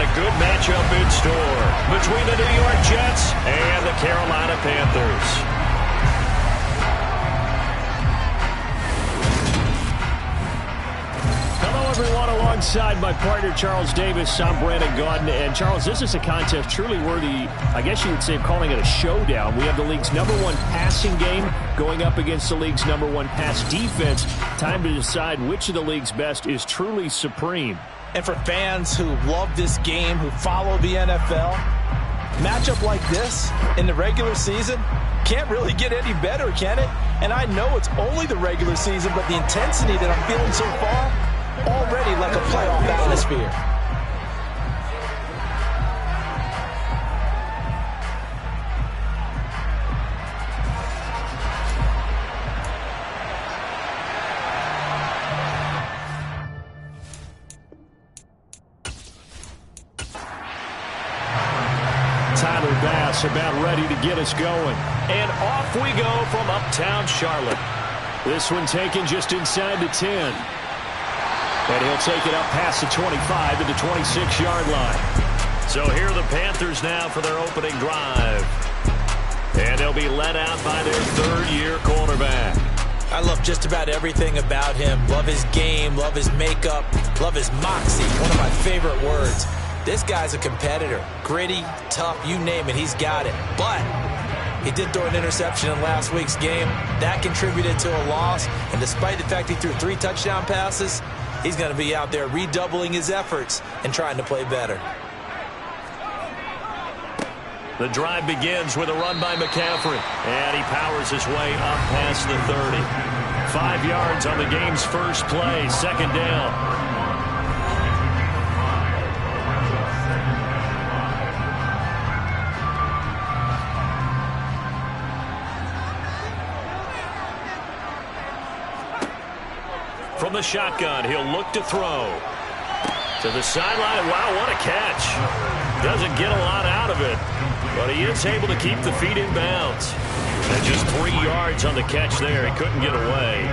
a good matchup in store between the New York Jets and the Carolina Panthers. Everyone, alongside my partner Charles Davis, I'm Brandon Gaudin. And Charles, this is a contest truly worthy, I guess you would say, of calling it a showdown. We have the league's #1 passing game going up against the league's #1 pass defense. Time to decide which of the league's best is truly supreme. And for fans who love this game, who follow the NFL, matchup like this in the regular season can't really get any better, can it? And I know it's only the regular season, but the intensity that I'm feeling so far, already like a playoff atmosphere. Tyler Bass about ready to get us going. And off we go from uptown Charlotte. This one taken just inside the 10. And he'll take it up past the 25 to the 26-yard line. So here are the Panthers now for their opening drive. And they'll be led out by their third-year quarterback. I love just about everything about him. Love his game, love his makeup, love his moxie. One of my favorite words. This guy's a competitor. Gritty, tough, you name it, he's got it. But he did throw an interception in last week's game. That contributed to a loss. And despite the fact he threw 3 touchdown passes, he's going to be out there redoubling his efforts and trying to play better. The drive begins with a run by McCaffrey. And he powers his way up past the 30. 5 yards on the game's first play, second down. From the shotgun, he'll look to throw. To the sideline. Wow, what a catch. Doesn't get a lot out of it, but he is able to keep the feet in bounds. And just 3 yards on the catch there. He couldn't get away.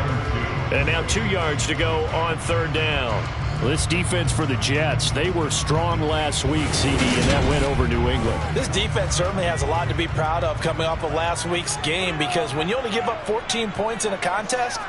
And now 2 yards to go on third down. This defense for the Jets, they were strong last week, CD, and that went over New England. This defense certainly has a lot to be proud of coming off of last week's game, because when you only give up 14 points in a contest,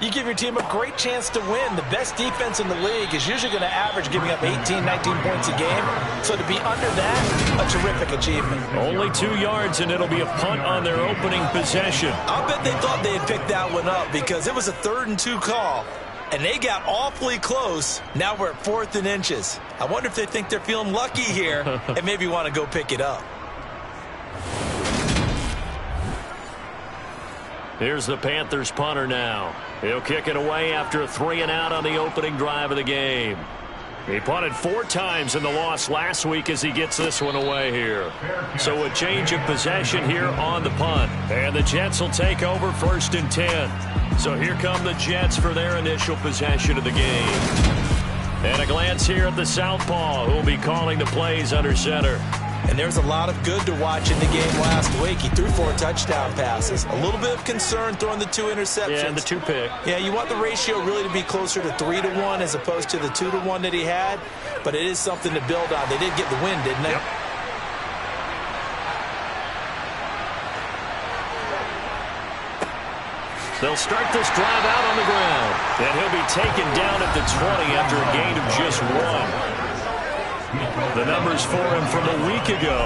you give your team a great chance to win. The best defense in the league is usually going to average giving up 18, 19 points a game. So to be under that, a terrific achievement. Only 2 yards, and it'll be a punt on their opening possession. I bet they thought they had picked that one up, because it was a 3rd and 2 call, and they got awfully close. Now we're at 4th and inches. I wonder if they think they're feeling lucky here and maybe want to go pick it up. Here's the Panthers punter now. He'll kick it away after a 3-and-out on the opening drive of the game. He punted 4 times in the loss last week as he gets this one away here. So a change of possession here on the punt. And the Jets will take over 1st and 10. So here come the Jets for their initial possession of the game. And a glance here at the southpaw, who will be calling the plays under center. And there's a lot of good to watch in the game last week. He threw 4 touchdown passes. A little bit of concern throwing the 2 interceptions. Yeah, and the 2 pick. Yeah, you want the ratio really to be closer to 3-1 as opposed to the 2-1 that he had. But it is something to build on. They did get the win, didn't they? Yep. They'll start this drive out on the ground. And he'll be taken down at the 20 after a gain of just 1. The numbers for him from a week ago: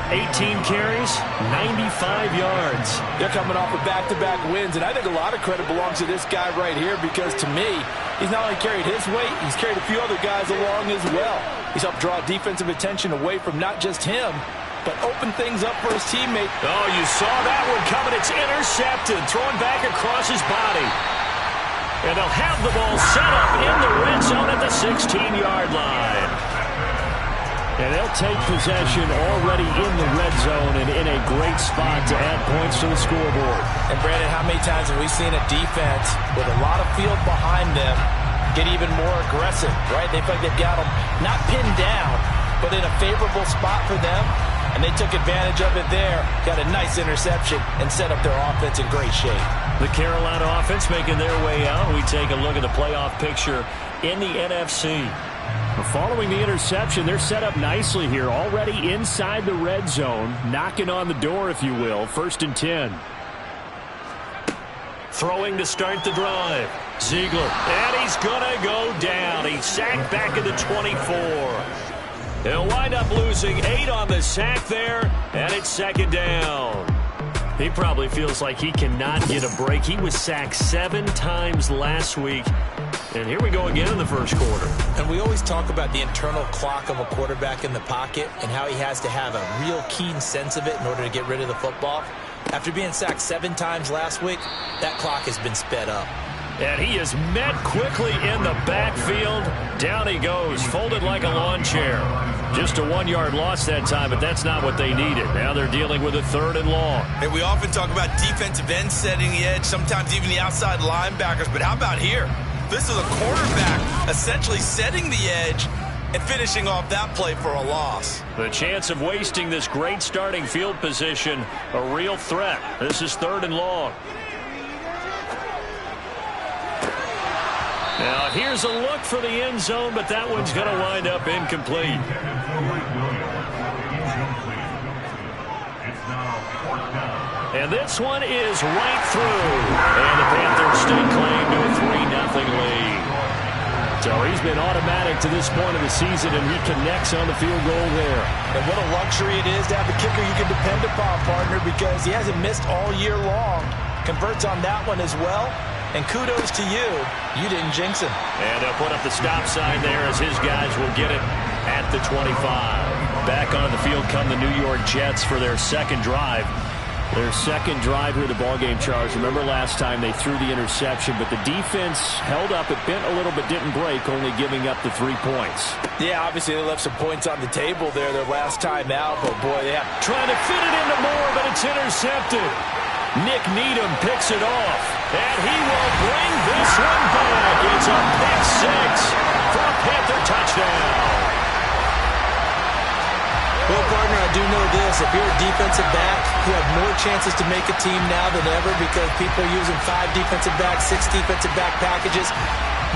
18 carries, 95 yards. They're coming off of back-to-back wins, and I think a lot of credit belongs to this guy right here, because to me, he's not only carried his weight, he's carried a few other guys along as well. He's helped draw defensive attention away from not just him, but open things up for his teammate. Oh, you saw that one coming. It's intercepted, thrown back across his body. And they'll have the ball set up in the red zone at the 16-yard line. And they'll take possession already in the red zone and in a great spot to add points to the scoreboard. And, Brandon, how many times have we seen a defense with a lot of field behind them get even more aggressive, right? They feel like they've got them not pinned down, but in a favorable spot for them, and they took advantage of it there, got a nice interception, and set up their offense in great shape. The Carolina offense making their way out. We take a look at the playoff picture in the NFC. Following the interception, they're set up nicely here, already inside the red zone, knocking on the door, if you will. 1st and 10. Throwing to start the drive. Ziegler, and he's going to go down. He's sacked back at the 24. He'll wind up losing 8 on the sack there, and it's 2nd down. He probably feels like he cannot get a break. He was sacked 7 times last week. And here we go again in the first quarter. And we always talk about the internal clock of a quarterback in the pocket and how he has to have a real keen sense of it in order to get rid of the football. After being sacked 7 times last week, that clock has been sped up. And he is met quickly in the backfield. Down he goes, folded like a lawn chair. Just a 1-yard loss that time, but that's not what they needed. Now they're dealing with a 3rd and long. And we often talk about defensive ends setting the edge, sometimes even the outside linebackers. But how about here? This is a quarterback essentially setting the edge and finishing off that play for a loss. The chance of wasting this great starting field position, a real threat. This is 3rd and long. Now here's a look for the end zone, but that one's going to wind up incomplete. And this one is right through. And the Panthers stake claim to a 3-0 lead. So he's been automatic to this point of the season, and he connects on the field goal there. And what a luxury it is to have a kicker you can depend upon, partner, because he hasn't missed all year long. Converts on that one as well. And kudos to you. You didn't jinx him. And they'll put up the stop sign there as his guys will get it at the 25. Back on the field come the New York Jets for their 2nd drive. Their 2nd drive here, the ballgame, Charles. Remember last time they threw the interception, but the defense held up. It bent a little but didn't break, only giving up the 3 points. Yeah, obviously they left some points on the table there their last time out, but boy, they have... Trying to fit it into Moore, but it's intercepted. Nick Needham picks it off, and he will bring this one back. It's a pick 6 for a Panther touchdown. Well, partner, I do know this. If you're a defensive back, you have more chances to make a team now than ever because people are using 5 defensive backs, 6 defensive back packages.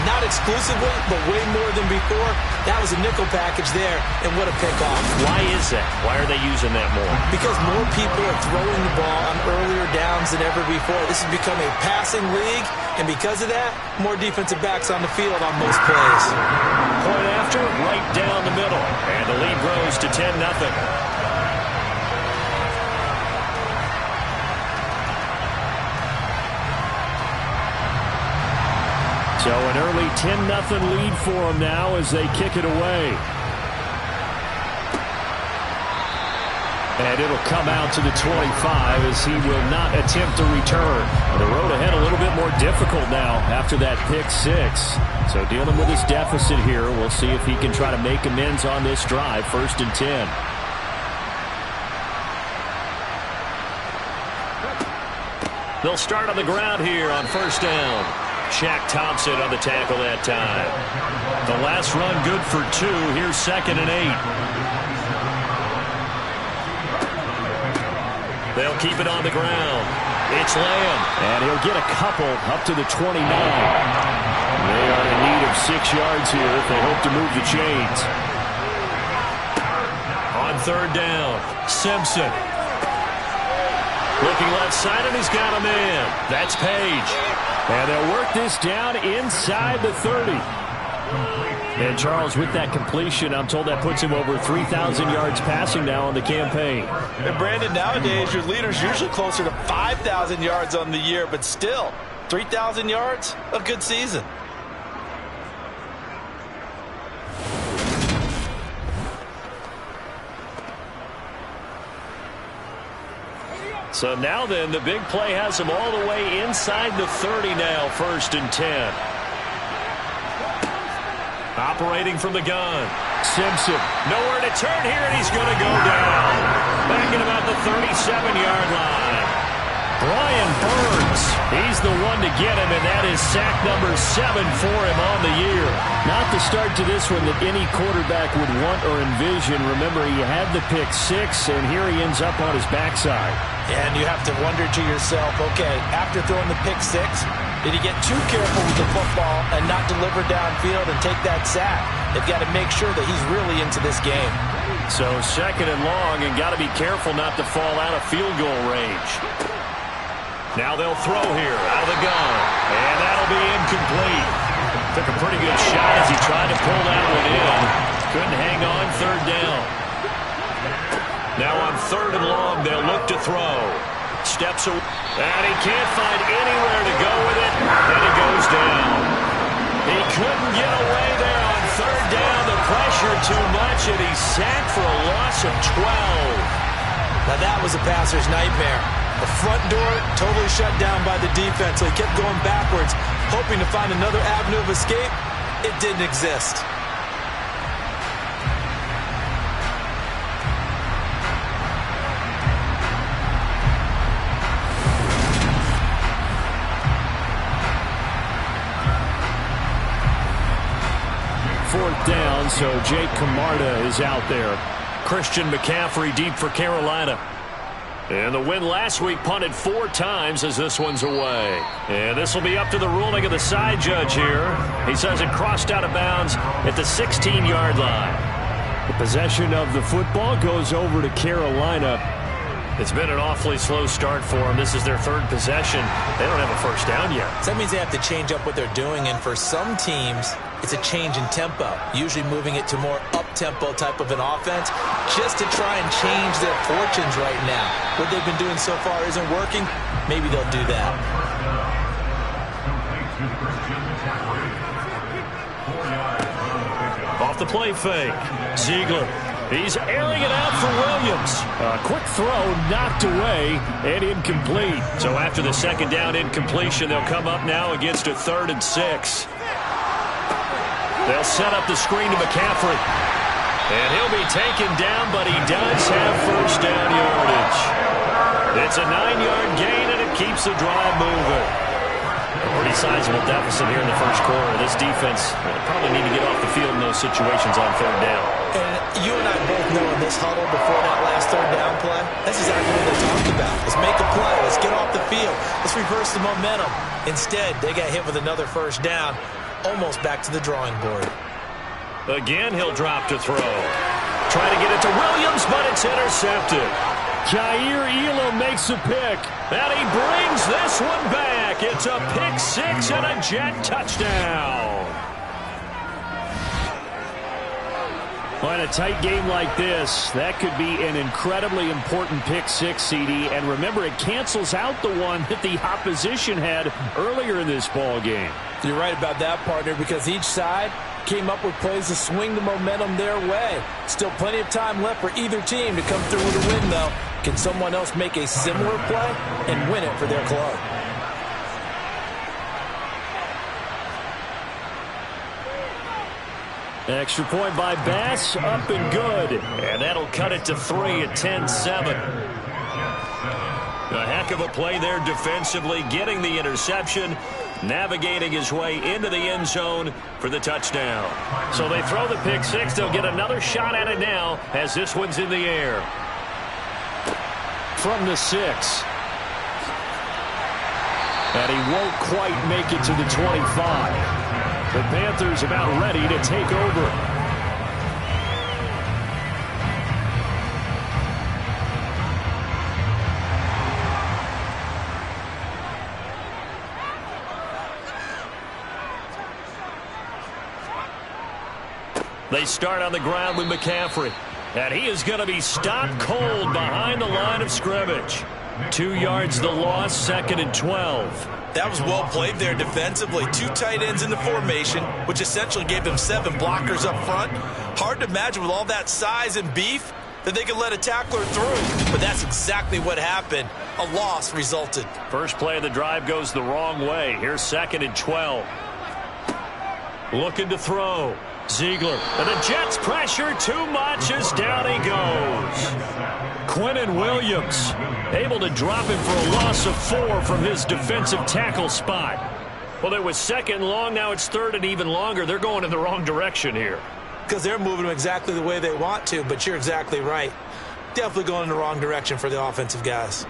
Not exclusively, but way more than before. That was a nickel package there, and what a pickoff. Why is that? Why are they using that more? Because more people are throwing the ball on earlier downs than ever before. This has become a passing league, and because of that, more defensive backs on the field on most plays. Point after, right down the middle, and the lead grows to 10-0. So an early 10-0 lead for them now as they kick it away. And it'll come out to the 25 as he will not attempt to return. The road ahead a little bit more difficult now after that pick 6. So dealing with his deficit here, we'll see if he can try to make amends on this drive. 1st and 10. They'll start on the ground here on 1st down. Shaq Thompson on the tackle that time. The last run good for 2. Here's 2nd and 8. They'll keep it on the ground. It's Lamb. And he'll get a couple up to the 29. They are in need of 6 yards here if they hope to move the chains. On 3rd down, Simpson. Looking left side, and he's got a man. That's Page. And they'll work this down inside the 30. And Charles, with that completion, I'm told that puts him over 3,000 yards passing now on the campaign. And Brandon, nowadays your leader's usually closer to 5,000 yards on the year, but still, 3,000 yards, a good season. So now then, the big play has him all the way inside the 30 now, 1st and 10. Operating from the gun. Simpson, nowhere to turn here, and he's going to go down. Back at about the 37-yard line. Brian Burns, he's the one to get him, and that is sack number 7 for him on the year. Not the start to this one that any quarterback would want or envision. Remember, he had the pick 6, and here he ends up on his backside. And you have to wonder to yourself, okay, after throwing the pick 6, did he get too careful with the football and not deliver downfield and take that sack? They've got to make sure that he's really into this game. So 2nd and long, and got to be careful not to fall out of field goal range. Now they'll throw here out of the gun, and that'll be incomplete. Took a pretty good shot as he tried to pull that one in. Couldn't hang on 3rd down. Now on 3rd and long, they'll look to throw. Steps away, and he can't find anywhere to go with it, and it goes down. He couldn't get away there on 3rd down. The pressure too much, and he's sacked for a loss of 12. Now that was a passer's nightmare. The front door totally shut down by the defense, so he kept going backwards, hoping to find another avenue of escape. It didn't exist. Fourth down, so Jake Camarda is out there. Christian McCaffrey deep for Carolina. And the win last week punted 4 times as this one's away. And this will be up to the ruling of the side judge here. He says it crossed out of bounds at the 16-yard line. The possession of the football goes over to Carolina. It's been an awfully slow start for them. This is their 3rd possession. They don't have a first down yet. So that means they have to change up what they're doing, and for some teams, it's a change in tempo, usually moving it to more up-tempo type of an offense just to try and change their fortunes right now. What they've been doing so far isn't working. Maybe they'll do that. Off the play fake, Ziegler. He's airing it out for Williams. A quick throw knocked away and incomplete. So after the 2nd down incompletion, they'll come up now against a 3rd and 6. They'll set up the screen to McCaffrey. And he'll be taken down, but he does have first down yardage. It's a 9-yard gain, and it keeps the drive moving. A pretty sizable deficit here in the first quarter. This defense probably need to get off the field in those situations on 3rd down. And you and I both know in this huddle before that last 3rd down play, that's exactly what they talked about. Let's make a play. Let's get off the field. Let's reverse the momentum. Instead, they got hit with another first down, almost back to the drawing board. Again, he'll drop to throw. Trying to get it to Williams, but it's intercepted. Jair Elam makes a pick, and he brings this one back. It's a pick 6 and a Jet touchdown. Well, in a tight game like this, that could be an incredibly important pick 6, CD. And remember, it cancels out the one that the opposition had earlier in this ball game. You're right about that, partner, because each side came up with plays to swing the momentum their way. Still plenty of time left for either team to come through with a win, though. Can someone else make a similar play and win it for their club? Extra point by Bass, up and good. And that'll cut it to 3 at 10-7. A heck of a play there defensively, getting the interception, navigating his way into the end zone for the touchdown. So they throw the pick 6. They'll get another shot at it now as this one's in the air. From the 6. And he won't quite make it to the 25. The Panthers about ready to take over. They start on the ground with McCaffrey. And he is going to be stopped cold behind the line of scrimmage. 2 yards the loss, 2nd and 12. That was well played there defensively. 2 tight ends in the formation, which essentially gave them 7 blockers up front. Hard to imagine with all that size and beef that they could let a tackler through. But that's exactly what happened. A loss resulted. First play of the drive goes the wrong way. Here's 2nd and 12. Looking to throw. Ziegler, and the Jets pressure too much as down he goes. Quinnen Williams able to drop him for a loss of 4 from his defensive tackle spot. Well, it was second long. Now it's third and even longer. They're going in the wrong direction here. Because they're moving them exactly the way they want to, but you're exactly right. Definitely going in the wrong direction for the offensive guys.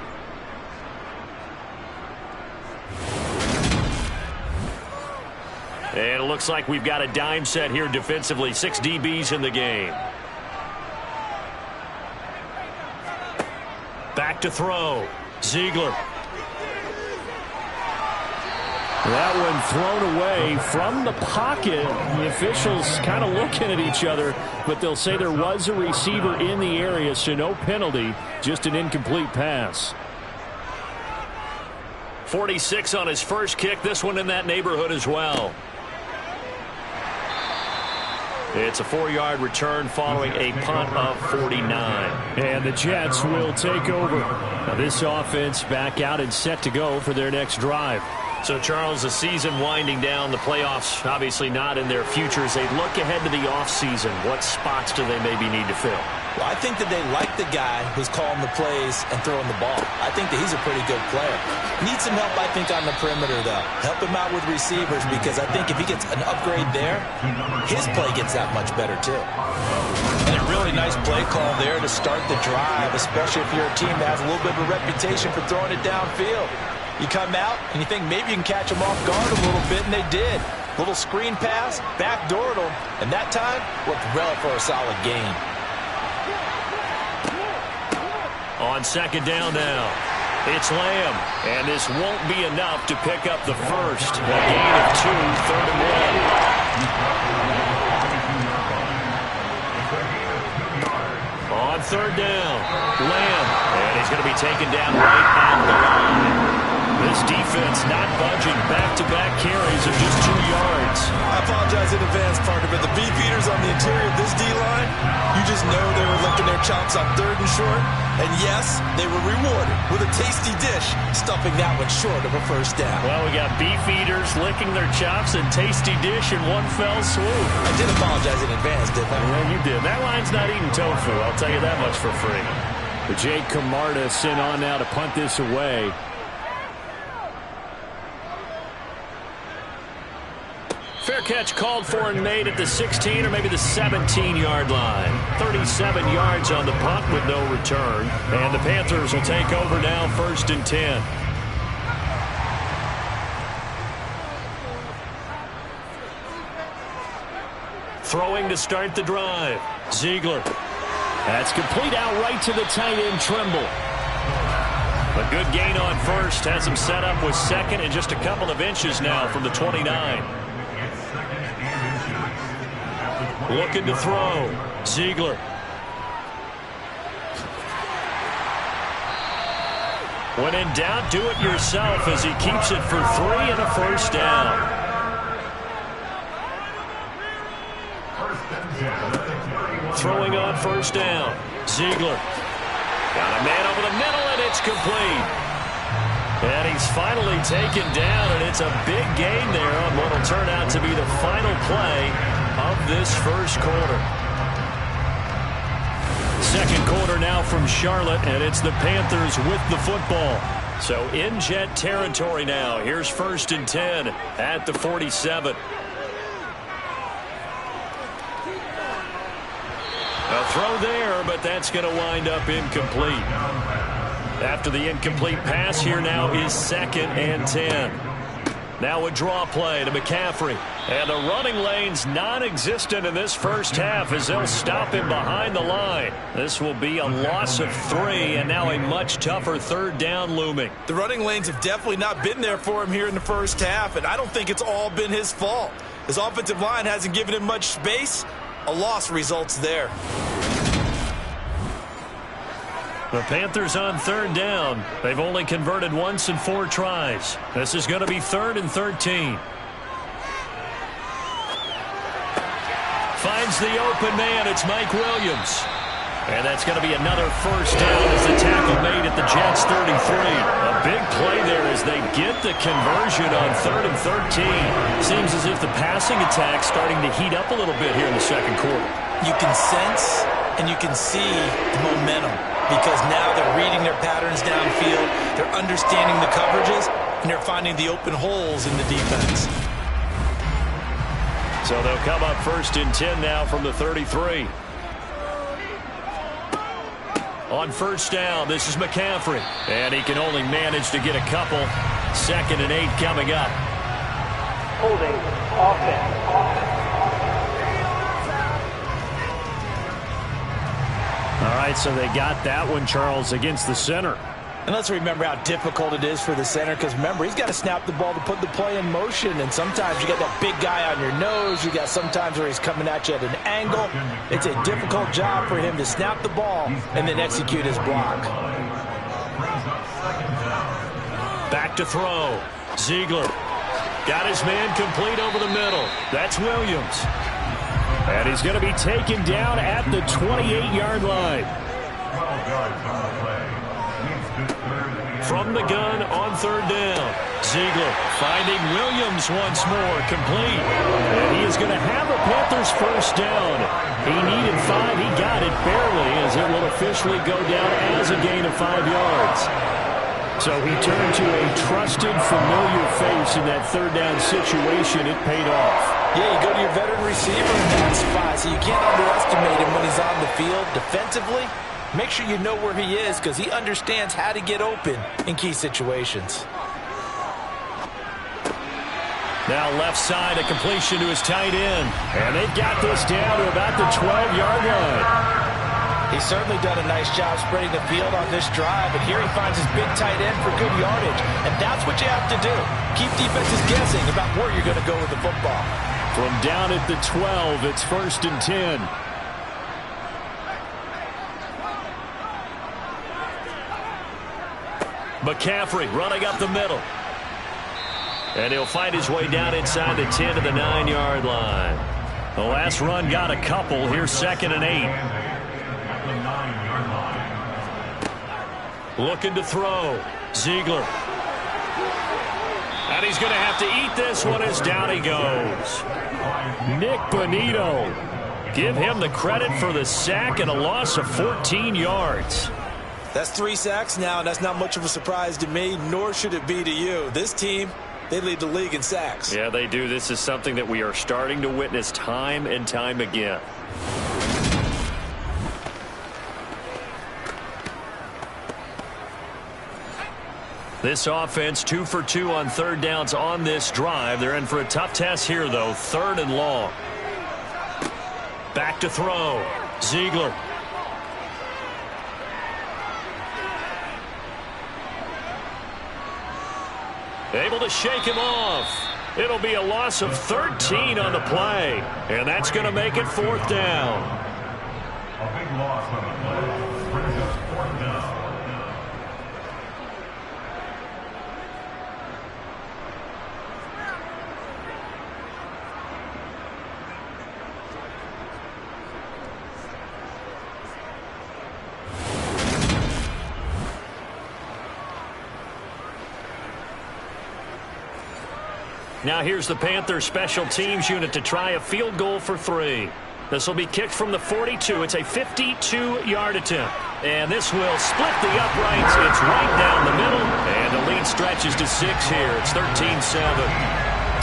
And it looks like we've got a dime set here defensively. 6 DBs in the game. Back to throw. Ziegler. That one thrown away from the pocket. The officials kind of looking at each other, but they'll say there was a receiver in the area, so no penalty, just an incomplete pass. 46 on his first kick. This one in that neighborhood as well. It's a 4-yard return following a punt of 49. And the Jets will take over. Now this offense back out and set to go for their next drive. So, Charles, the season winding down, the playoffs obviously not in their future. As they look ahead to the offseason, what spots do they maybe need to fill? Well, I think that they like the guy who's calling the plays and throwing the ball. I think that he's a pretty good player. Needs some help, I think, on the perimeter, though. Help him out with receivers, because I think if he gets an upgrade there, his play gets that much better, too. And a really nice play call there to start the drive, especially if you're a team that has a little bit of a reputation for throwing it downfield. You come out, and you think maybe you can catch them off guard a little bit, and they did. Little screen pass, backdoored them, and that time worked well for a solid gain. On second down now, it's Lamb, and this won't be enough to pick up the first. A gain of 2, 3rd and 1. On third down, Lamb, and he's going to be taken down right at the line. This defense not budging. Back-to-back carries of just 2 yards. I apologize in advance, partner, but the beefeaters on the interior of this D-line, you just know they were licking their chops on 3rd and short. And yes, they were rewarded with a tasty dish, stuffing that one short of a first down. Well, we got beefeaters licking their chops and tasty dish in one fell swoop. I did apologize in advance, didn't I? Yeah, you did. That line's not eating tofu. I'll tell you that much for free. But Jake Camarda sent on now to punt this away. Fair catch called for and made at the 16 or maybe the 17-yard line. 37 yards on the punt with no return. And the Panthers will take over now, 1st and 10. Throwing to start the drive. Ziegler. That's complete out right to the tight end, Trimble. A good gain on first. Has him set up with second and just a couple of inches now from the 29. Looking to throw. Ziegler. When in doubt, do it yourself as he keeps it for 3 and a first down. Throwing on first down. Ziegler. Got a man over the middle, and it's complete. And he's finally taken down, and it's a big gain there on what will turn out to be the final play of this first quarter. Second quarter now from Charlotte, and it's the Panthers with the football. So in Jet territory now. Here's 1st and 10 at the 47. A throw there, but that's going to wind up incomplete. After the incomplete pass, here now is 2nd and 10. Now a draw play to McCaffrey. And the running lane's non-existent in this first half as they'll stop him behind the line. This will be a loss of 3, and now a much tougher 3rd down looming. The running lanes have definitely not been there for him here in the first half, and I don't think it's all been his fault. His offensive line hasn't given him much space. A loss results there. The Panthers on 3rd down. They've only converted once in 4 tries. This is going to be 3rd and 13. Finds the open man. It's Mike Williams. And that's going to be another first down as the tackle made at the Jets' 33. A big play there as they get the conversion on 3rd and 13. Seems as if the passing attack's starting to heat up a little bit here in the second quarter. You can sense and you can see the momentum because now they're reading their patterns downfield, they're understanding the coverages, and they're finding the open holes in the defense. So they'll come up 1st and 10 now from the 33. On 1st down, this is McCaffrey. And he can only manage to get a couple. 2nd and 8 coming up. Holding offense. All right, so they got that one, Charles, against the center. And let's remember how difficult it is for the center because, remember, he's got to snap the ball to put the play in motion. And sometimes you got that big guy on your nose. You got sometimes where he's coming at you at an angle. It's a difficult job for him to snap the ball and then execute his block. Back to throw. Ziegler got his man complete over the middle. That's Williams. And he's going to be taken down at the 28-yard line. From the gun on 3rd down. Ziegler finding Williams once more, complete. And he is going to have a Panthers first down. He needed 5. He got it barely as it will officially go down as a gain of 5 yards. So he turned to a trusted, familiar face in that 3rd down situation. It paid off. Yeah, you go to your veteran receiver in that spot, so you can't underestimate him when he's on the field defensively. Make sure you know where he is because he understands how to get open in key situations. Now left side, a completion to his tight end. And they've got this down to about the 12-yard line. He's certainly done a nice job spreading the field on this drive, and here he finds his big tight end for good yardage. And that's what you have to do. Keep defenses guessing about where you're going to go with the football. From down at the 12, it's 1st and 10. McCaffrey running up the middle. And he'll find his way down inside the 10 to the 9-yard line. The last run got a couple. Here's 2nd and 8. Looking to throw. Ziegler. And he's going to have to eat this one as down he goes. Nick Bonito. Give him the credit for the sack and a loss of 14 yards. That's 3 sacks now, and that's not much of a surprise to me, nor should it be to you. This team, they lead the league in sacks. Yeah, they do. This is something that we are starting to witness time and time again. This offense 2 for 2 on 3rd downs on this drive. They're in for a tough test here, though. 3rd and long. Back to throw. Ziegler. Able to shake him off. It'll be a loss of 13 on the play. And that's going to make it 4th down. A big loss on the play brings us 4th down. Now here's the Panthers special teams unit to try a field goal for 3. This will be kicked from the 42. It's a 52-yard attempt. And this will split the uprights. It's right down the middle. And the lead stretches to 6 here. It's 13-7.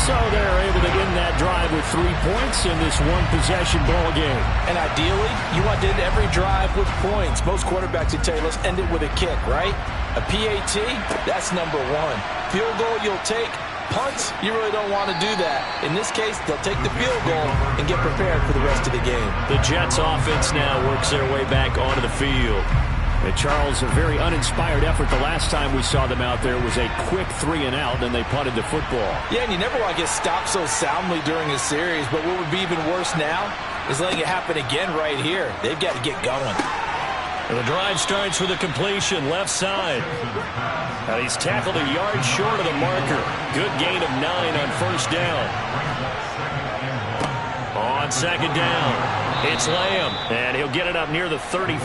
So they're able to end that drive with 3 points in this one-possession ball game. And ideally, you want to end every drive with points. Most quarterbacks would tell you, let's end it with a kick, right? A PAT, that's number 1. Field goal you'll take. Punts, you really don't want to do that. In this case, they'll take the field goal and get prepared for the rest of the game. The Jets offense now works their way back onto the field. And Charles, a very uninspired effort. The last time we saw them out there was a quick 3 and out, and they punted the football. Yeah, and you never want to get stopped so soundly during a series, but what would be even worse now is letting it happen again right here. They've got to get going. And the drive starts with a completion left side. And he's tackled a yard short of the marker. Good gain of 9 on 1st down. On on second down. It's Lamb, and he'll get it up near the 35,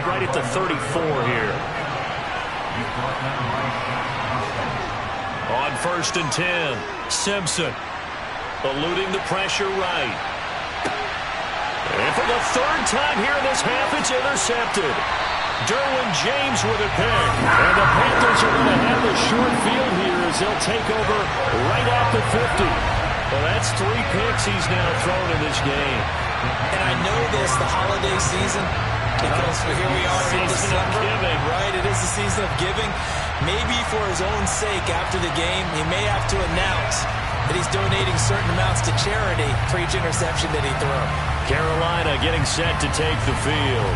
right at the 34 here. On 1st and 10, Simpson eluding the pressure right. And for the 3rd time here in this half, it's intercepted. Derwin James with a pick. And the Panthers are going to have a short field here as they'll take over right at the 50. Well, that's 3 picks he's now thrown in this game. And I know this, the holiday season, because here we are in December. Right, it is the season of giving. Maybe for his own sake after the game, he may have to announce that he's donating certain amounts to charity for each interception that he throws. Carolina getting set to take the field.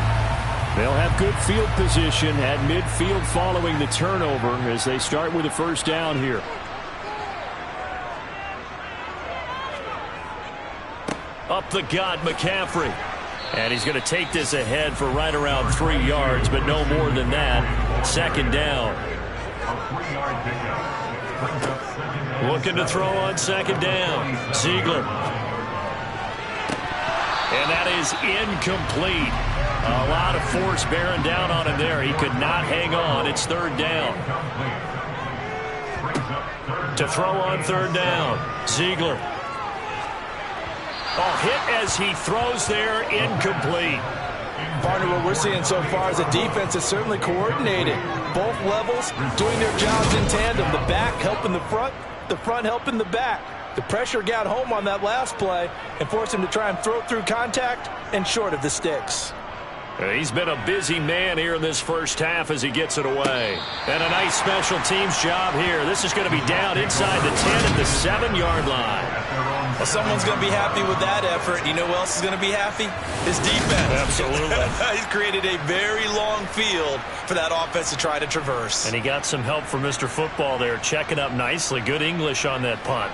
They'll have good field position at midfield following the turnover as they start with a 1st down here. Up the gut, McCaffrey. And he's going to take this ahead for right around 3 yards, but no more than that. 2nd down. Looking to throw on 2nd down. Ziegler. And that is incomplete. A lot of force bearing down on him there. He could not hang on. It's 3rd down. To throw on 3rd down. Ziegler. Oh, hit as he throws there, incomplete. Partner, what we're seeing so far is the defense is certainly coordinated. Both levels doing their jobs in tandem. The back helping the front helping the back. The pressure got home on that last play and forced him to try and throw through contact and short of the sticks. He's been a busy man here in this 1st half as he gets it away. And a nice special teams job here. This is going to be down inside the 10 at the 7-yard line. Well, someone's going to be happy with that effort. You know who else is going to be happy? His defense. Absolutely. He's created a very long field for that offense to try to traverse. And he got some help from Mr. Football there, checking up nicely. Good English on that punt.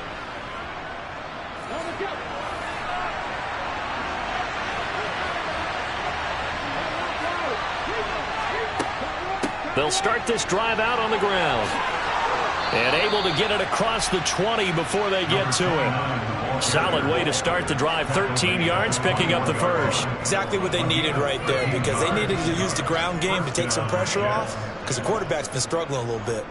They'll start this drive out on the ground. And able to get it across the 20 before they get to it. Solid way to start the drive. 13 yards, picking up the 1st. Exactly what they needed right there, because they needed to use the ground game to take some pressure off, because the quarterback's been struggling a little bit.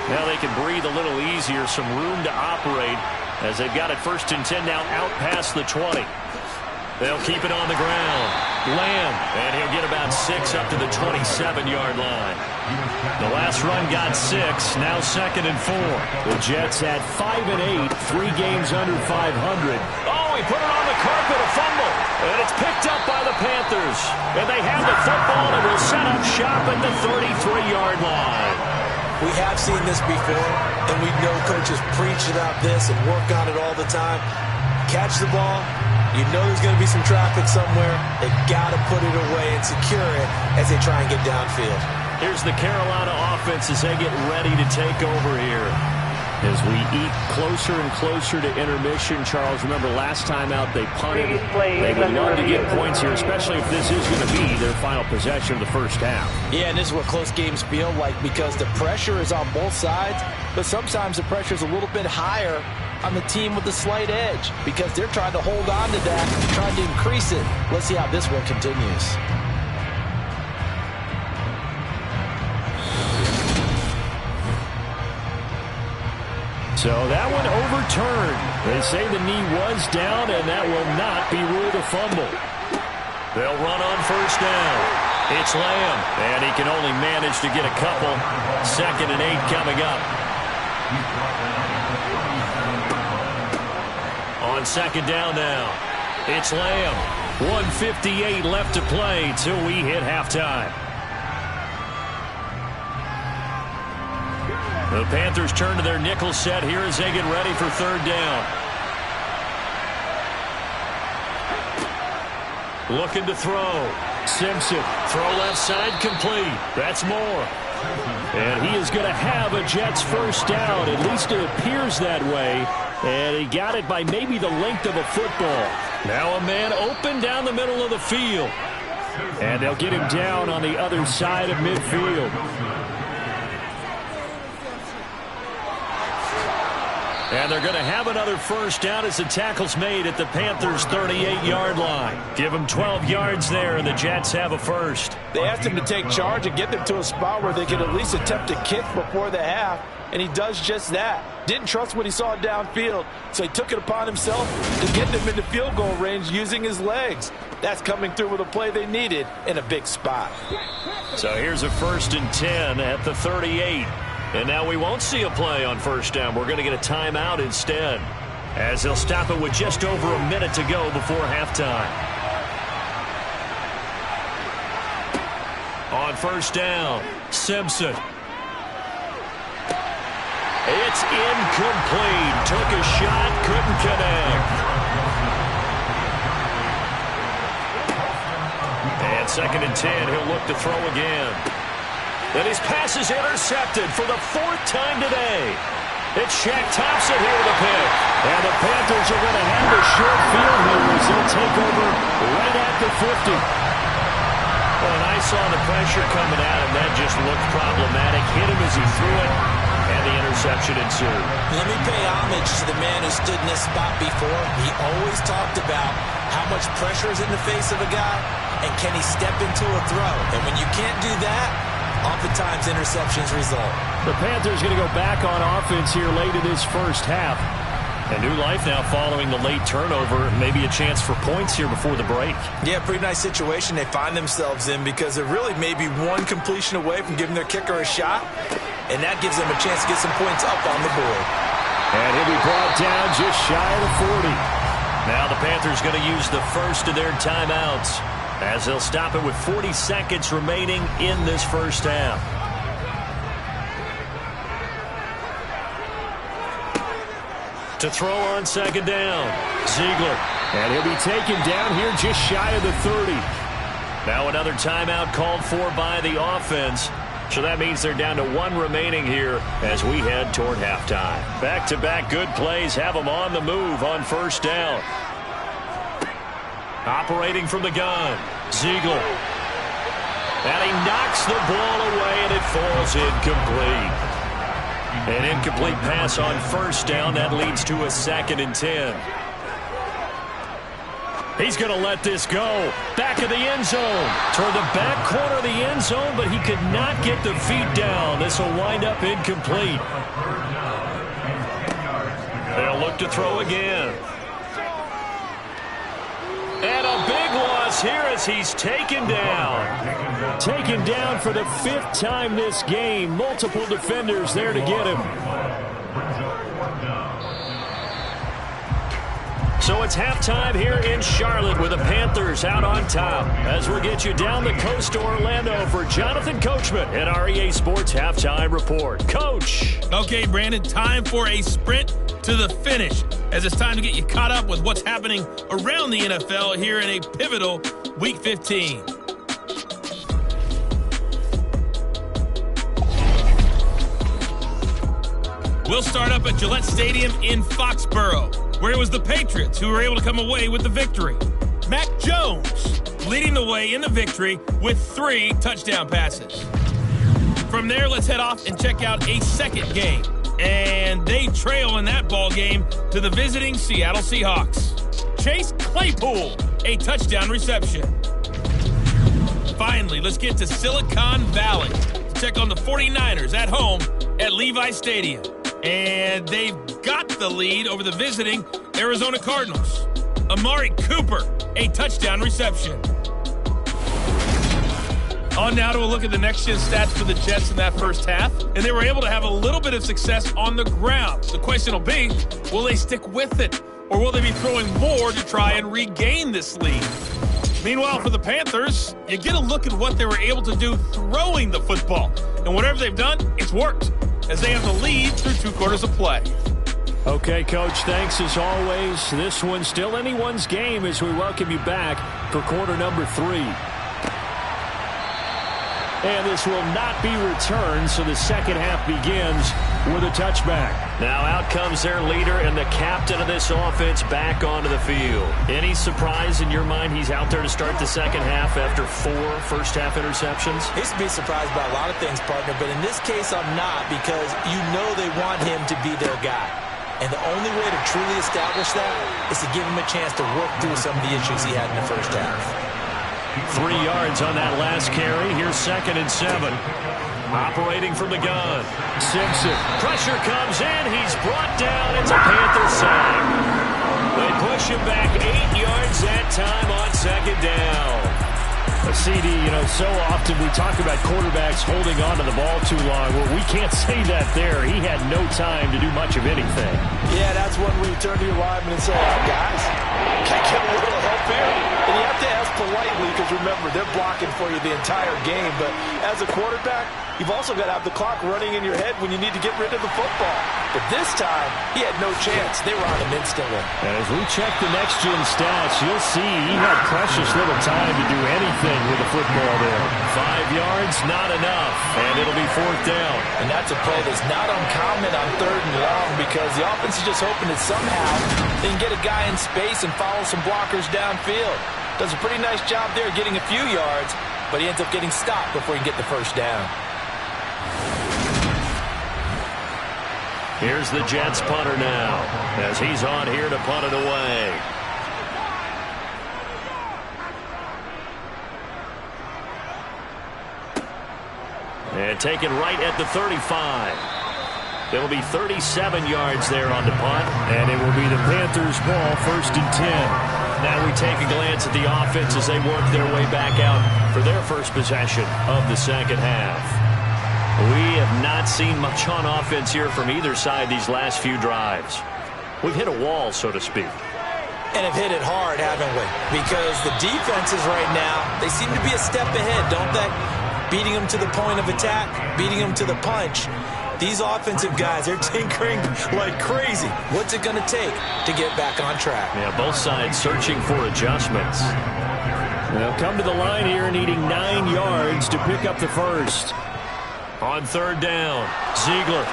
Now they can breathe a little easier, some room to operate as they've got it 1st and 10 now out past the 20. They'll keep it on the ground. Lamb, and he'll get about 6 up to the 27-yard line. The last run got 6, now 2nd and 4. The Jets at 5 and 8, 3 games under 500. Oh, he put it on the carpet, a fumble. And it's picked up by the Panthers. And they have the football and will set up shop at the 33-yard line. We have seen this before, and we know coaches preach about this and work on it all the time. Catch the ball. You know there's going to be some traffic somewhere. They've got to put it away and secure it as they try and get downfield. Here's the Carolina offense as they get ready to take over here. As we eat closer and closer to intermission, Charles, remember last time out they punted. They would love to get points here, especially if this is going to be their final possession of the 1st half. Yeah, and this is what close games feel like, because the pressure is on both sides, but sometimes the pressure is a little bit higher on the team with the slight edge, because they're trying to hold on to that, trying to increase it. Let's see how this one continues. So that one overturned. They say the knee was down, and that will not be ruled a fumble. They'll run on 1st down. It's Lamb, and he can only manage to get a couple. 2nd and 8 coming up. On 2nd down now, it's Lamb. 1:58 left to play till we hit halftime. The Panthers turn to their nickel set here as they get ready for 3rd down. Looking to throw. Simpson, throw left side, complete. That's Moore. And he is going to have a Jets 1st down. At least it appears that way. And he got it by maybe the length of a football. Now a man open down the middle of the field. And they'll get him down on the other side of midfield. And they're going to have another first down as the tackle's made at the Panthers' 38-yard line. Give them 12 yards there, and the Jets have a first. They asked him to take charge and get them to a spot where they could at least attempt a kick before the half, and he does just that. Didn't trust what he saw downfield, so he took it upon himself to get them into field goal range using his legs. That's coming through with a play they needed in a big spot. So here's a 1st and 10 at the 38. And now we won't see a play on first down. We're going to get a timeout instead, as they'll stop it with just over a minute to go before halftime. On first down, Simpson. It's incomplete. Took a shot, couldn't connect. And 2nd and 10, he'll look to throw again. And his pass is intercepted for the 4th time today. It's Shaq Thompson here with a pick. And the Panthers are going to have a short field here as they'll take over right at the 50. Well, and I saw the pressure coming at him. That just looked problematic. Hit him as he threw it, and the interception ensued. Let me pay homage to the man who stood in this spot before. He always talked about how much pressure is in the face of a guy, and can he step into a throw. And when you can't do that, oftentimes interceptions result. The Panthers going to go back on offense here late in this first half. A new life now following the late turnover. Maybe a chance for points here before the break. Yeah, pretty nice situation they find themselves in, because they're really maybe one completion away from giving their kicker a shot, and that gives them a chance to get some points up on the board. And he'll be brought down just shy of the 40. Now the Panthers going to use the first of their timeouts, as they'll stop it with 40 seconds remaining in this first half. To throw on 2nd down, Ziegler. And he'll be taken down here just shy of the 30. Now another timeout called for by the offense. So that means they're down to 1 remaining here as we head toward halftime. Back-to-back good plays have them on the move on first down. Operating from the gun, Ziegler. And he knocks the ball away, and it falls incomplete. An incomplete pass on first down. That leads to a 2nd and 10. He's going to let this go. Back of the end zone. Toward the back corner of the end zone, but he could not get the feet down. This will wind up incomplete. They'll look to throw again. And a big loss here as he's taken down. Taken down for the 5th time this game. Multiple defenders there to get him. So it's halftime here in Charlotte with the Panthers out on top. As we'll get you down the coast to Orlando for Jonathan Coachman at our EA Sports Halftime Report. Coach. Okay, Brandon, time for a sprint to the finish, as it's time to get you caught up with what's happening around the NFL here in a pivotal Week 15. We'll start up at Gillette Stadium in Foxborough, where it was the Patriots who were able to come away with the victory. Mac Jones leading the way in the victory with 3 touchdown passes. From there, let's head off and check out a second game. And they trail in that ball game to the visiting Seattle Seahawks. Chase Claypool, a touchdown reception. Finally, let's get to Silicon Valley to check on the 49ers at home at Levi Stadium. And they've got the lead over the visiting Arizona Cardinals. Amari Cooper, a touchdown reception. On now to a look at the next-gen stats for the Jets in that first half. And they were able to have a little bit of success on the ground. The question will be, will they stick with it? Or will they be throwing more to try and regain this lead? Meanwhile, for the Panthers, you get a look at what they were able to do throwing the football. And whatever they've done, it's worked, as they have the lead through 2 quarters of play. Okay, Coach, thanks as always. This one's still anyone's game as we welcome you back for quarter number 3. And this will not be returned, so the second half begins with a touchback. Now out comes their leader and the captain of this offense back onto the field. Any surprise in your mind he's out there to start the second half after 4 first-half interceptions? He's to be surprised by a lot of things, partner, but in this case I'm not, because you know they want him to be their guy. And the only way to truly establish that is to give him a chance to work through some of the issues he had in the first half. 3 yards on that last carry. Here's 2nd and 7. Operating from the gun. Simpson. Pressure comes in. He's brought down. It's a Panther sack. They push him back 8 yards that time on 2nd down. A CD, so often we talk about quarterbacks holding on to the ball too long. Well, we can't say that there. He had no time to do much of anything. Yeah, that's when we turn to your lineman and say, guys, can I get a little help here? And you have to ask politely, because remember, they're blocking for you the entire game. But as a quarterback, you've also got to have the clock running in your head when you need to get rid of the football. But this time, he had no chance. They were on him instantly. And as we check the next-gen stats, you'll see he had precious little time to do anything with the football there. 5 yards, not enough. And it'll be 4th down. And that's a play that's not uncommon on 3rd and long, because the offense is just hoping that somehow they can get a guy in space and follow some blockers downfield. Does a pretty nice job there getting a few yards, but he ends up getting stopped before he can get the first down. Here's the Jets punter now, as he's on here to punt it away. And taken right at the 35. It'll be 37 yards there on the punt. And it will be the Panthers' ball, 1st and 10. Now we take a glance at the offense as they work their way back out for their first possession of the second half. We have not seen much on offense here from either side these last few drives. We've hit a wall, so to speak. And have hit it hard, haven't we? Because the defenses right now, they seem to be a step ahead, don't they? Beating them to the point of attack, beating them to the punch. These offensive guys, they're tinkering like crazy. What's it going to take to get back on track? Yeah, both sides searching for adjustments. They'll come to the line here needing 9 yards to pick up the first. On 3rd down, Ziegler.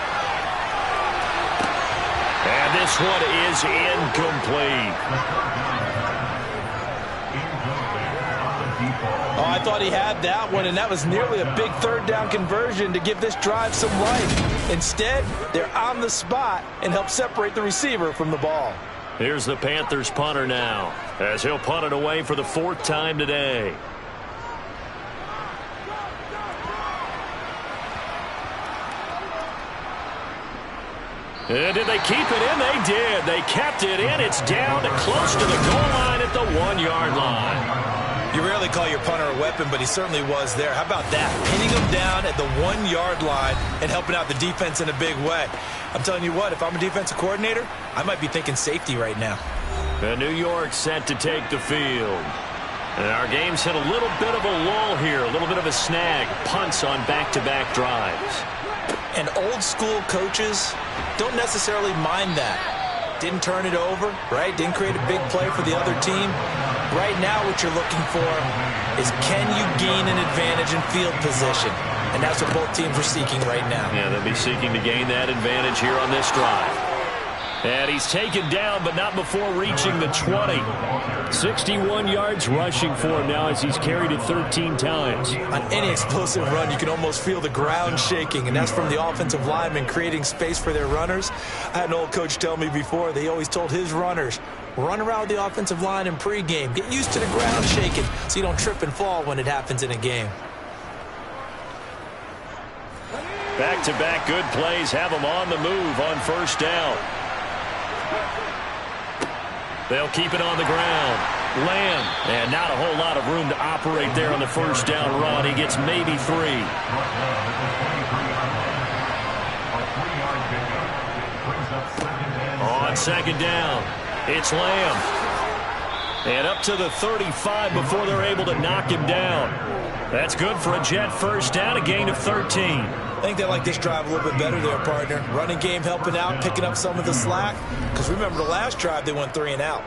And this one is incomplete. Oh, I thought he had that one, and that was nearly a big 3rd down conversion to give this drive some life. Instead, they're on the spot and help separate the receiver from the ball. Here's the Panthers punter now, as he'll punt it away for the 4th time today. And did they keep it in? They did. They kept it in. It's down to close to the goal line at the 1-yard line. You rarely call your punter a weapon, but he certainly was there. How about that? Pinning him down at the 1-yard line and helping out the defense in a big way. I'm telling you what, if I'm a defensive coordinator, I might be thinking safety right now. And New York set to take the field. And our game's hit a little bit of a lull here, a little bit of a snag. Punts on back-to-back drives. And old-school coaches don't necessarily mind that. Didn't turn it over, right? Didn't create a big play for the other team. Right now what you're looking for is, can you gain an advantage in field position? And that's what both teams are seeking right now. Yeah, they'll be seeking to gain that advantage here on this drive. And he's taken down, but not before reaching the 20. 61 yards rushing for him now as he's carried it 13 times. On any explosive run, you can almost feel the ground shaking, and that's from the offensive linemen creating space for their runners. I had an old coach tell me before, they always told his runners, run around the offensive line in pregame. Get used to the ground shaking so you don't trip and fall when it happens in a game. Back-to-back good plays have them on the move on 1st down. They'll keep it on the ground. Lamb, and not a whole lot of room to operate there on the 1st down run. He gets maybe 3. On 2nd down, it's Lamb. And up to the 35 before they're able to knock him down. That's good for a Jet 1st down, a gain of 13. I think they like this drive a little bit better there, partner. Running game helping out, picking up some of the slack. Because remember the last drive, they went 3 and out.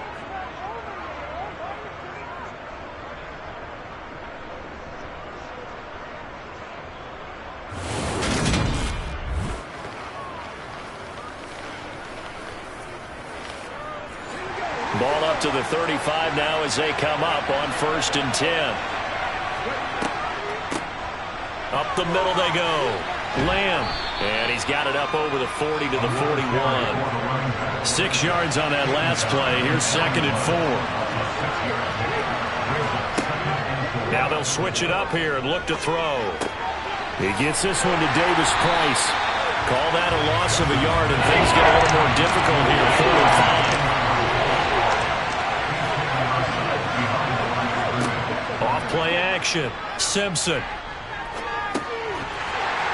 to the 35 now as they come up on 1st and 10. Up the middle they go. Lamb. And he's got it up over the 40 to the 41. 6 yards on that last play. Here's 2nd and 4. Now they'll switch it up here and look to throw. He gets this one to Davis Price. Call that a loss of a yard, and things get a little more difficult here. 4th and 5. Off play action. Simpson.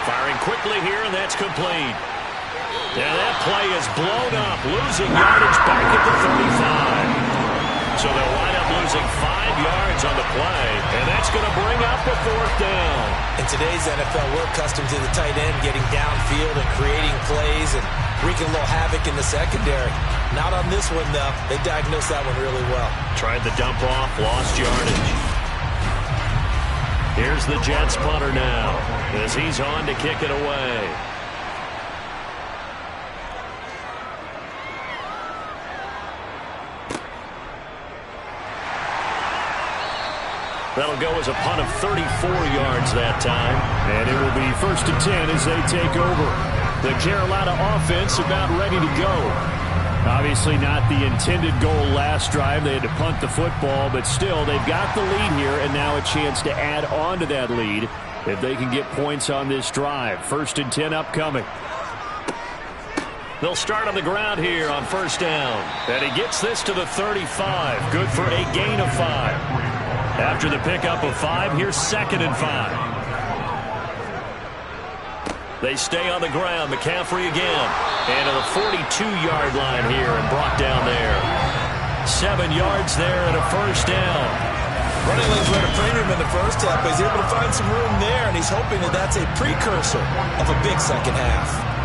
Firing quickly here, and that's complete. And that play is blown up, losing yardage back at the 35. So they'll wind up losing 5 yards on the play, and that's going to bring up a 4th down. In today's NFL, we're accustomed to the tight end getting downfield and creating plays and wreaking a little havoc in the secondary. Not on this one, though. They diagnosed that one really well. Tried the dump off, lost yardage. Here's the Jets punter now as he's on to kick it away. That'll go as a punt of 34 yards that time. And it will be 1st and 10 as they take over. The Carolina offense about ready to go. Obviously not the intended goal last drive. They had to punt the football, but still they've got the lead here and now a chance to add on to that lead if they can get points on this drive. 1st and 10 upcoming. They'll start on the ground here on 1st down. And he gets this to the 35. Good for a gain of 5. After the pickup of 5, here's 2nd and 5. They stay on the ground. McCaffrey again. And to the 42-yard line here and brought down there. 7 yards there and a 1st down. Running lanes were at a premium in the first half, but he's able to find some room there, and he's hoping that that's a precursor of a big second half.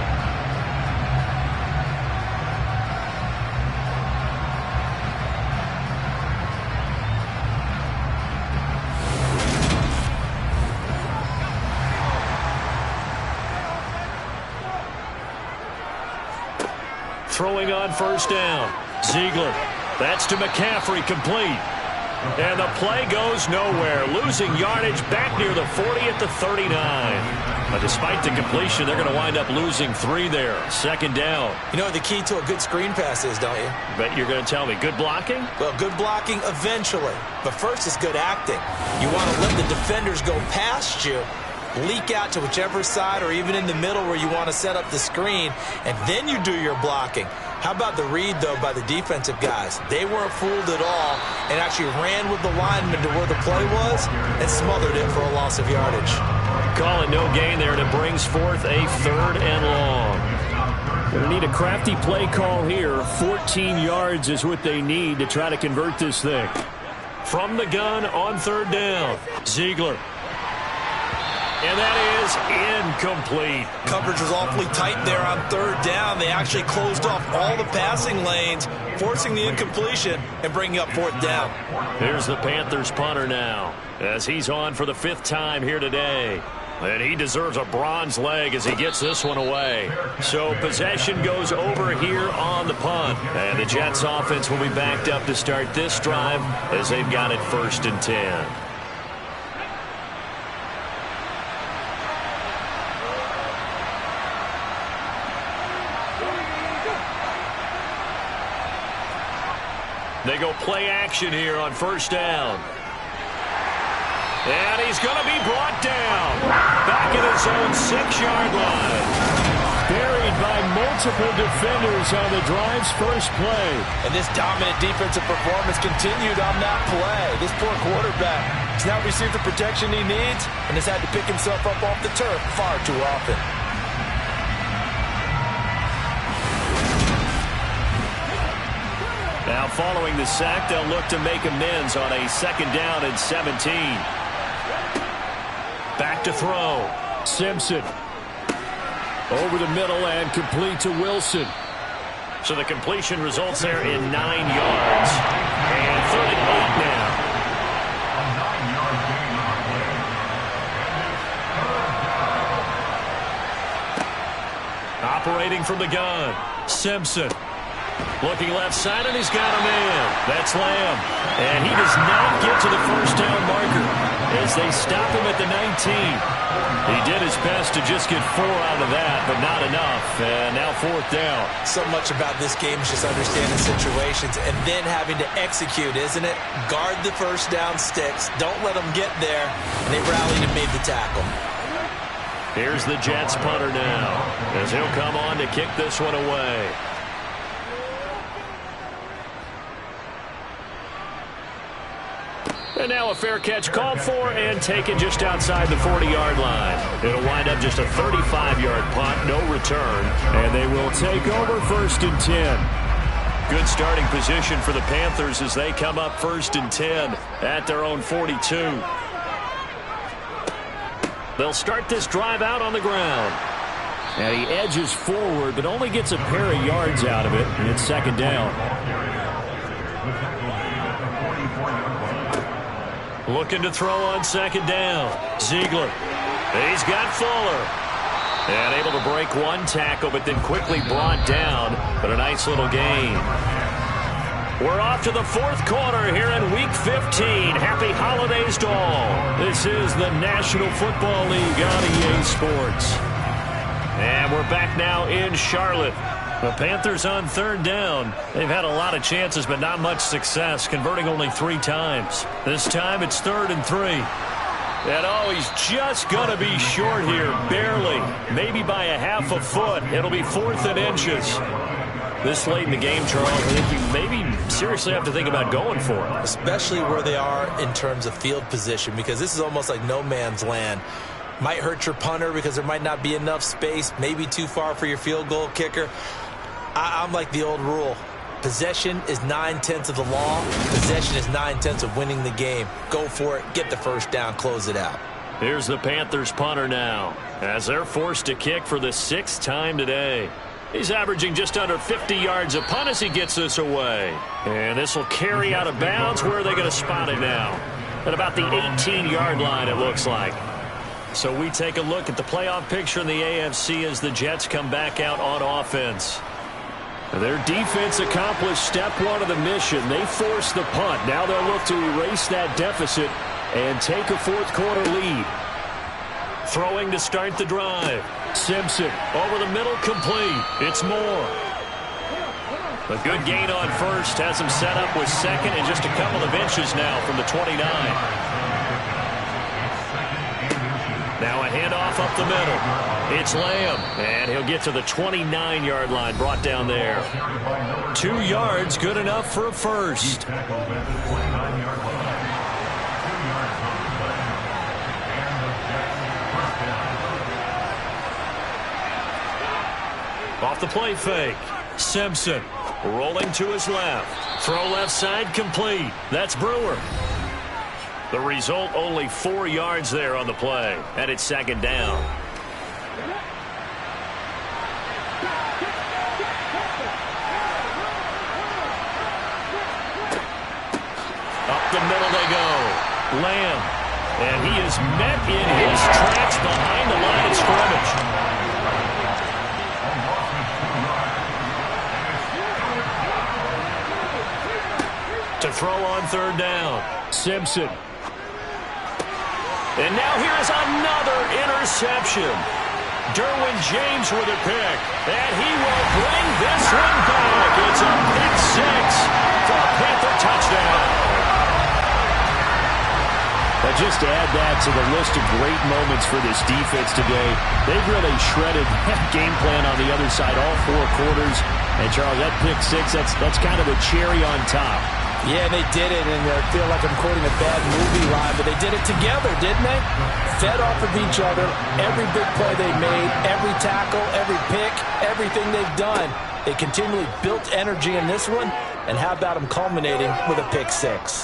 Throwing on 1st down. Ziegler. That's to McCaffrey, complete. And the play goes nowhere. Losing yardage back near the 40 at the 39. But despite the completion, they're going to wind up losing 3 there. 2nd down. You know what the key to a good screen pass is, don't you? Bet you're going to tell me. Good blocking? Well, good blocking eventually. But first is good acting. You want to let the defenders go past you, leak out to whichever side or even in the middle where you want to set up the screen, and then you do your blocking. How about the read, though, by the defensive guys? They weren't fooled at all and actually ran with the lineman to where the play was and smothered it for a loss of yardage. Call it no gain there, and it brings forth a 3rd and long. Going to need a crafty play call here. 14 yards is what they need to try to convert this thing. From the gun on 3rd down. Ziegler. And that is incomplete. Coverage was awfully tight there on 3rd down. They actually closed off all the passing lanes, forcing the incompletion and bringing up 4th down. Here's the Panthers punter now as he's on for the 5th time here today. And he deserves a bronze leg as he gets this one away. So possession goes over here on the punt. And the Jets offense will be backed up to start this drive as they've got it 1st and 10. They go play action here on 1st down. And he's going to be brought down. Back at his own 6-yard line. Buried by multiple defenders on the drive's first play. And this dominant defensive performance continued on that play. This poor quarterback has now received the protection he needs and has had to pick himself up off the turf far too often. Now following the sack, they'll look to make amends on a 2nd down and 17. Back to throw. Simpson. Over the middle and complete to Wilson. So the completion results there in 9 yards. And 3rd and 8 now. Operating from the gun. Simpson. Looking left side, and he's got a man. That's Lamb. And he does not get to the first down marker as they stop him at the 19. He did his best to just get 4 out of that, but not enough. And now 4th down. So much about this game is just understanding situations and then having to execute, isn't it? Guard the first down sticks. Don't let them get there. And they rallied and made the tackle. Here's the Jets punter now as he'll come on to kick this one away. And now a fair catch called for and taken just outside the 40-yard line. It'll wind up just a 35-yard punt, no return, and they will take over 1st and 10. Good starting position for the Panthers as they come up 1st and 10 at their own 42. They'll start this drive out on the ground. And he edges forward, but only gets a pair of yards out of it, and it's 2nd down. Looking to throw on 2nd down. Ziegler. He's got Fuller. And able to break one tackle, but then quickly brought down. But a nice little gain. We're off to the 4th quarter here in Week 15. Happy holidays to all. This is the National Football League on EA Sports. And we're back now in Charlotte. The Panthers on 3rd down. They've had a lot of chances, but not much success, converting only 3 times. This time it's 3rd and 3. And oh, he's just going to be short here, barely. Maybe by a half a foot. It'll be 4th and inches. This late in the game, Charles, I think you maybe seriously have to think about going for it. Especially where they are in terms of field position, because this is almost like no man's land. Might hurt your punter because there might not be enough space, maybe too far for your field goal kicker. I'm like the old rule. Possession is 9/10 of the law. Possession is 9/10 of winning the game. Go for it. Get the first down. Close it out. Here's the Panthers punter now as they're forced to kick for the 6th time today. He's averaging just under 50 yards a punt as he gets this away. And this will carry out of bounds. Where are they going to spot it now? At about the 18-yard line, it looks like. So we take a look at the playoff picture in the AFC as the Jets come back out on offense. Their defense accomplished step 1 of the mission. They forced the punt. Now they'll look to erase that deficit and take a 4th quarter lead. Throwing to start the drive. Simpson over the middle, complete. It's Moore. A good gain on 1st. Has him set up with 2nd and just a couple of inches now from the 29. Now a handoff up the middle. It's Lamb, and he'll get to the 29-yard line, brought down there. 2 yards, good enough for a 1st. Off the play fake. Simpson rolling to his left. Throw left side, complete. That's Brewer. The result, only 4 yards there on the play, and it's 2nd down. Up the middle they go. Lamb. And he is met in his tracks behind the line of scrimmage. To throw on 3rd down. Simpson. And now here is another interception. Derwin James with a pick. And he will bring this one back. It's a pick 6 for a Panther touchdown. But just to add that to the list of great moments for this defense today, they've really shredded that game plan on the other side all 4 quarters. And, Charles, that pick 6, that's kind of the cherry on top. Yeah, they did it, and I feel like I'm quoting a bad movie line, but they did it together, didn't they? Fed off of each other, every big play they made, every tackle, every pick, everything they've done. They continually built energy in this one, and how about them culminating with a pick 6?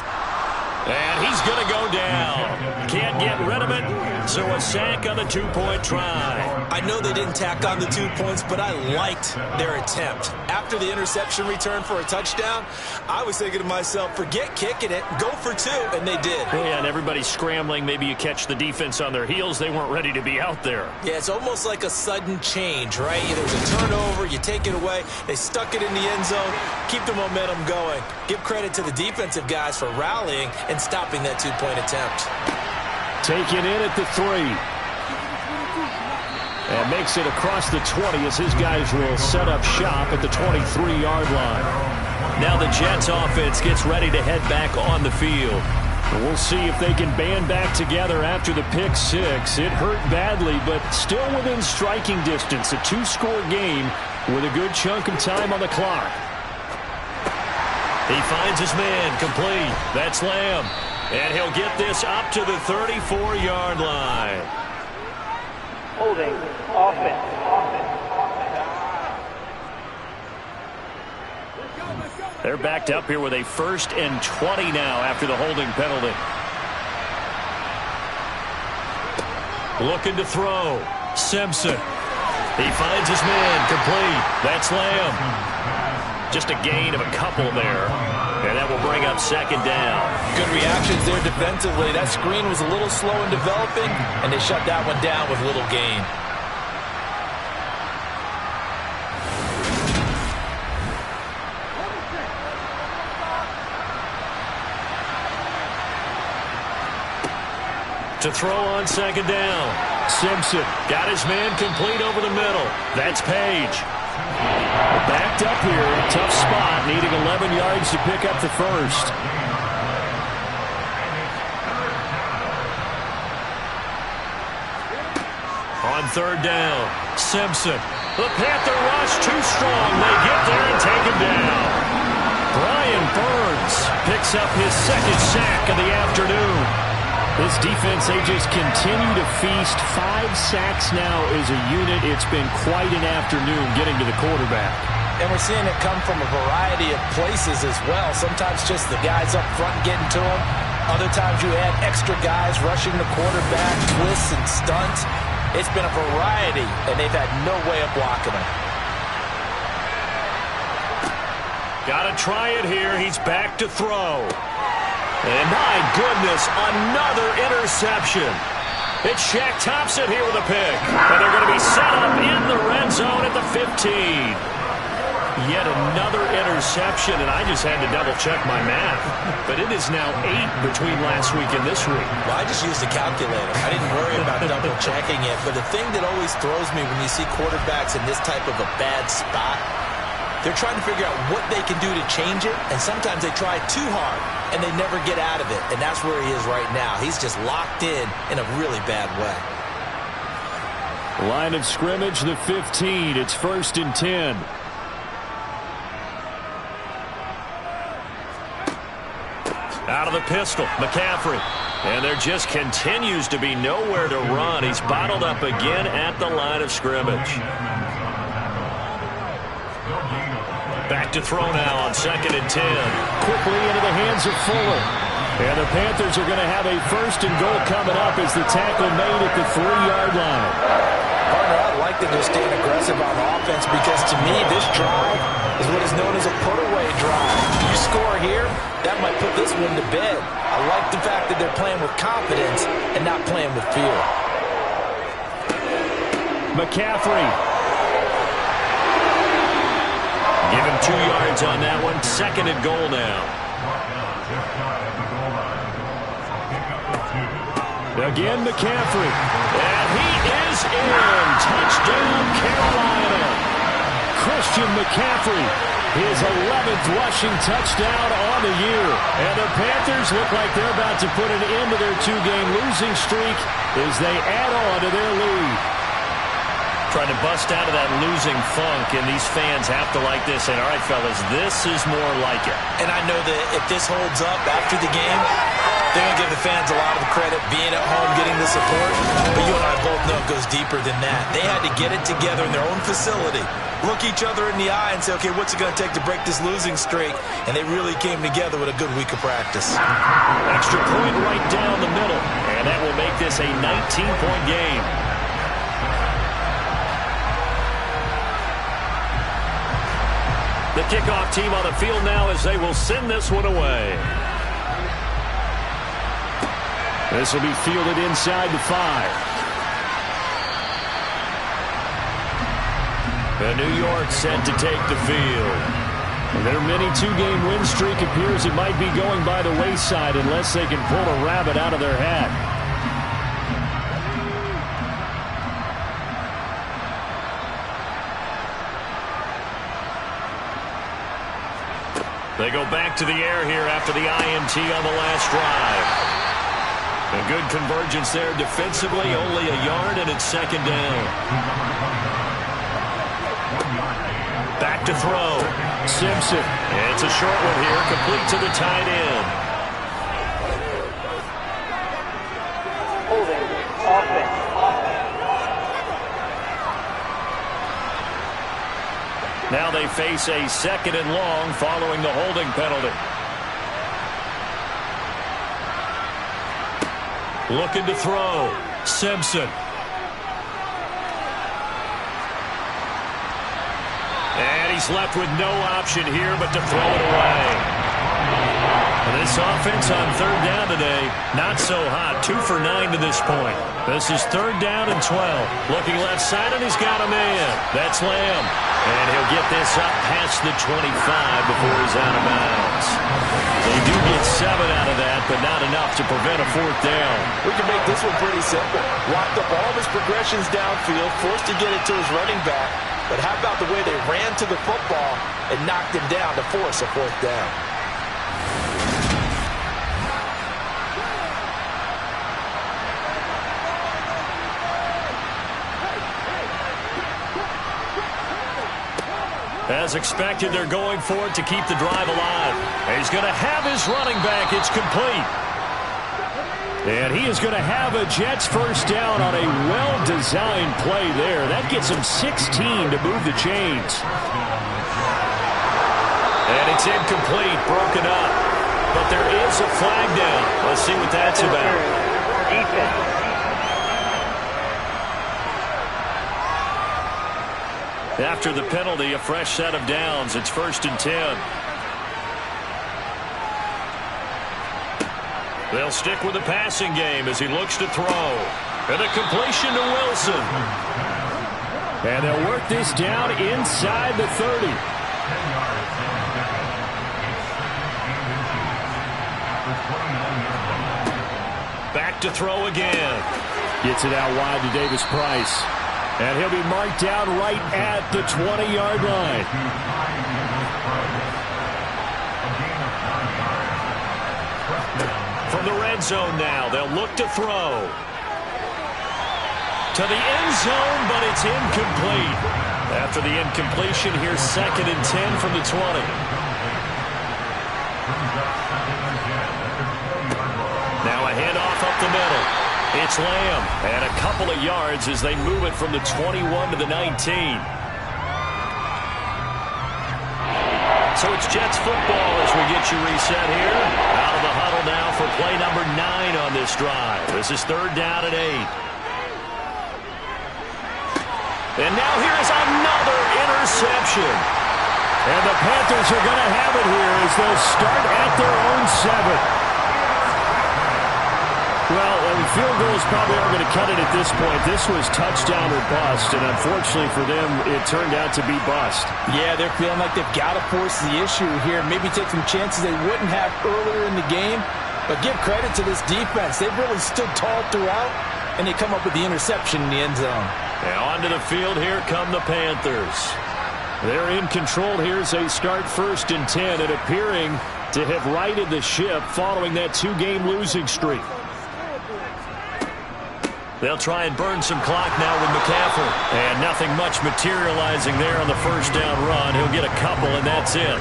And he's going to go down. Can't get rid of it. So a sack on the two-point try. I know they didn't tack on the 2 points, but I liked their attempt. After the interception return for a touchdown, I was thinking to myself, forget kicking it, go for 2, and they did. Yeah, and everybody's scrambling. Maybe you catch the defense on their heels. They weren't ready to be out there. Yeah, it's almost like a sudden change, right? There's a turnover, you take it away, they stuck it in the end zone, keep the momentum going. Give credit to the defensive guys for rallying and stopping that 2-point attempt. Taken in at the 3. And makes it across the 20 as his guys will set up shop at the 23-yard line. Now the Jets offense gets ready to head back on the field. We'll see if they can band back together after the pick 6. It hurt badly, but still within striking distance. A 2-score game with a good chunk of time on the clock. He finds his man complete. That's Lamb. And he'll get this up to the 34-yard line. Holding offense. They're backed up here with a 1st and 20 now after the holding penalty. Looking to throw. Simpson. He finds his man complete. That's Lamb. Just a gain of a couple there. And that will bring up 2nd down. Good reactions there defensively. That screen was a little slow in developing, and they shut that one down with little gain. To throw on 2nd down. Simpson got his man complete over the middle. That's Page. Backed up here, tough spot, needing 11 yards to pick up the 1st. On 3rd down, Simpson. The Panther rush too strong. They get there and take him down. Brian Burns picks up his 2nd sack of the afternoon. This defense, they just continue to feast. 5 sacks now as a unit. It's been quite an afternoon getting to the quarterback. And we're seeing it come from a variety of places as well. Sometimes just the guys up front getting to him. Other times you add extra guys rushing the quarterback, twists and stunts. It's been a variety, and they've had no way of blocking him. Got to try it here. He's back to throw. And my goodness, another interception. It's Shaq Thompson here with a pick. And they're going to be set up in the red zone at the 15. Yet another interception, and I just had to double-check my math. But it is now 8 between last week and this week. Well, I just used a calculator. I didn't worry about double-checking it. But the thing that always throws me when you see quarterbacks in this type of a bad spot, they're trying to figure out what they can do to change it, and sometimes they try too hard, and they never get out of it. And that's where he is right now. He's just locked in a really bad way. Line of scrimmage, the 15. It's 1st and 10. Out of the pistol, McCaffrey. And there just continues to be nowhere to run. He's bottled up again at the line of scrimmage. Back to throw now on 2nd and 10. Quickly into the hands of Fuller. And the Panthers are going to have a 1st and goal coming up as the tackle made at the 3-yard line. Partner, I'd like to just stay aggressive on offense because to me this drive is what is known as a put-away drive. You score here, that might put this one to bed. I like the fact that they're playing with confidence and not playing with fear. McCaffrey. Give him 2 yards on that one. 2nd and goal now. Again, McCaffrey. And he is in. Touchdown, Carolina. Christian McCaffrey, his 11th rushing touchdown on the year. And the Panthers look like they're about to put an end to their 2-game losing streak as they add on to their lead. Trying to bust out of that losing funk, and these fans have to like this. And, all right, fellas, this is more like it. And I know that if this holds up after the game, they're going to give the fans a lot of credit, being at home, getting the support. But you and I both know it goes deeper than that. They had to get it together in their own facility, look each other in the eye and say, okay, what's it going to take to break this losing streak? And they really came together with a good week of practice. Extra point right down the middle. And that will make this a 19-point game. The kickoff team on the field now as they will send this one away. This will be fielded inside the 5. The New York set to take the field. Their mini 2-game win streak appears it might be going by the wayside unless they can pull a rabbit out of their hat. They go back to the air here after the INT on the last drive. A good convergence there defensively, only a yard, and it's second down. Back to throw. Simpson. It's a short one here, complete to the tight end. Holding. Offense. Now they face a second and long following the holding penalty. Looking to throw. Simpson. And he's left with no option here but to throw it away. This offense on third down today, not so hot. 2 for 9 to this point. This is third down and 12. Looking left side, and he's got a man. That's Lamb. And he'll get this up past the 25 before he's out of bounds. They do get 7 out of that, but not enough to prevent a fourth down. We can make this one pretty simple. Locked up all of his progressions downfield, forced to get it to his running back. But how about the way they ran to the football and knocked him down to force a fourth down? As expected, they're going for it to keep the drive alive. He's going to have his running back. It's complete. And he is going to have a Jets first down on a well-designed play there. That gets him 16 to move the chains. And it's incomplete, broken up. But there is a flag down. Let's see what that's about. Defense. After the penalty, a fresh set of downs. It's 1st and 10. They'll stick with the passing game as he looks to throw. And a completion to Wilson. And they'll work this down inside the 30. Back to throw again. Gets it out wide to Davis Price. And he'll be marked down right at the 20-yard line. From the red zone now, they'll look to throw. To the end zone, but it's incomplete. After the incompletion, here's 2nd and 10 from the 20. Now a handoff up the middle. It's Lamb, and a couple of yards as they move it from the 21 to the 19. So it's Jets football as we get you reset here. Out of the huddle now for play number 9 on this drive. This is 3rd down and 8. And now here's another interception. And the Panthers are going to have it here as they'll start at their own 7. Well, field goals probably aren't going to cut it at this point. This was touchdown or bust, and unfortunately for them, it turned out to be bust. Yeah, they're feeling like they've got to force the issue here. Maybe take some chances they wouldn't have earlier in the game. But give credit to this defense. They've really stood tall throughout, and they come up with the interception in the end zone. Now onto the field, here come the Panthers. They're in control here as they start 1st and 10 and appearing to have righted the ship following that 2-game losing streak. They'll try and burn some clock now with McCaffrey. And nothing much materializing there on the first down run. He'll get a couple, and that's it.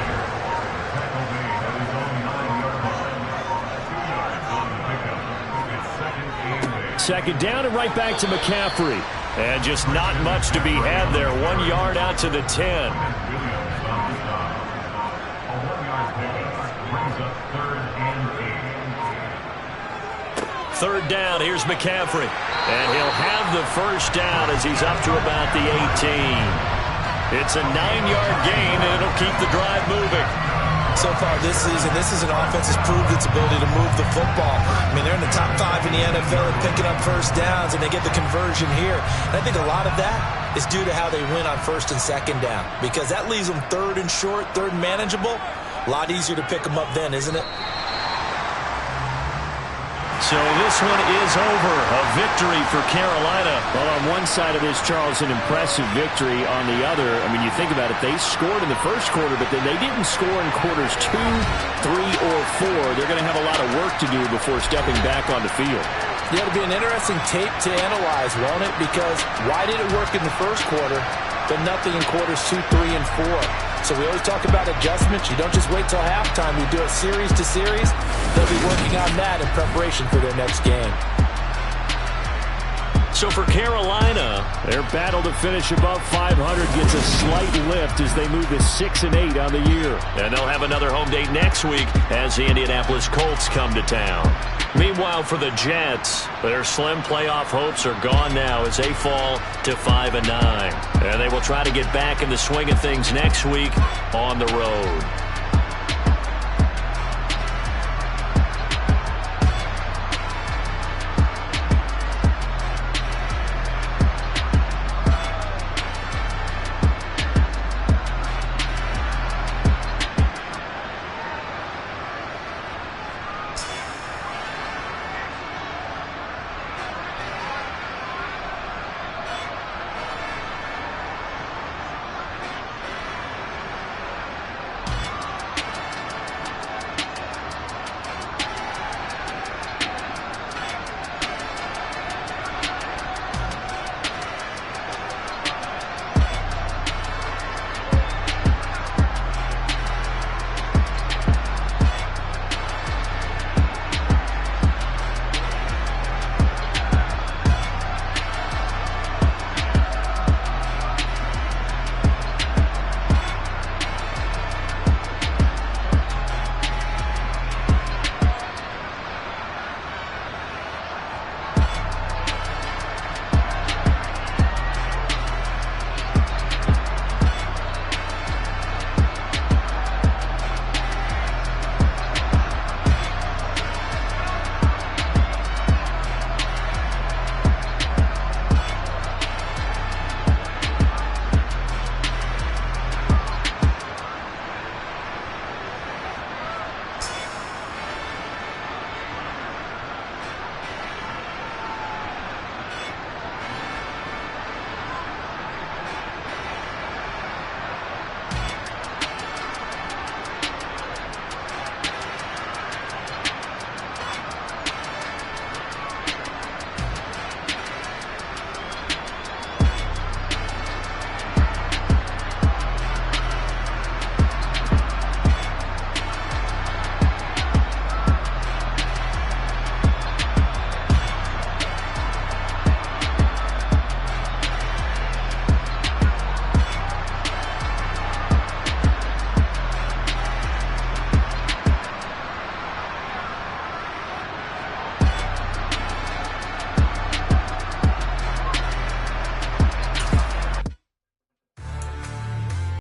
Second down and right back to McCaffrey. And just not much to be had there. 1 yard out to the 10. 3rd down. Here's McCaffrey. And he'll have the first down as he's up to about the 18. It's a 9-yard gain, and it'll keep the drive moving. So far this season, this is an offense that's proved its ability to move the football. I mean, they're in the top 5 in the NFL at picking up first downs, and they get the conversion here. And I think a lot of that is due to how they win on 1st and 2nd down, because that leaves them 3rd and short, 3rd and manageable. A lot easier to pick them up then, isn't it? So this one is over. A victory for Carolina. Well, on one side of this, Charles, an impressive victory. On the other, I mean, you think about it, they scored in the first quarter, but then they didn't score in quarters 2, 3, or 4. They're going to have a lot of work to do before stepping back on the field. Yeah, it'll be an interesting tape to analyze, won't it? Because why did it work in the first quarter, but nothing in quarters 2, 3, and 4? So we always talk about adjustments. You don't just wait till halftime. You do it series to series. They'll be working on that in preparation for their next game. So for Carolina, their battle to finish above 500 gets a slight lift as they move to 6-8 on the year. And they'll have another home date next week as the Indianapolis Colts come to town. Meanwhile, for the Jets, their slim playoff hopes are gone now as they fall to 5-9. And they will try to get back in the swing of things next week on the road.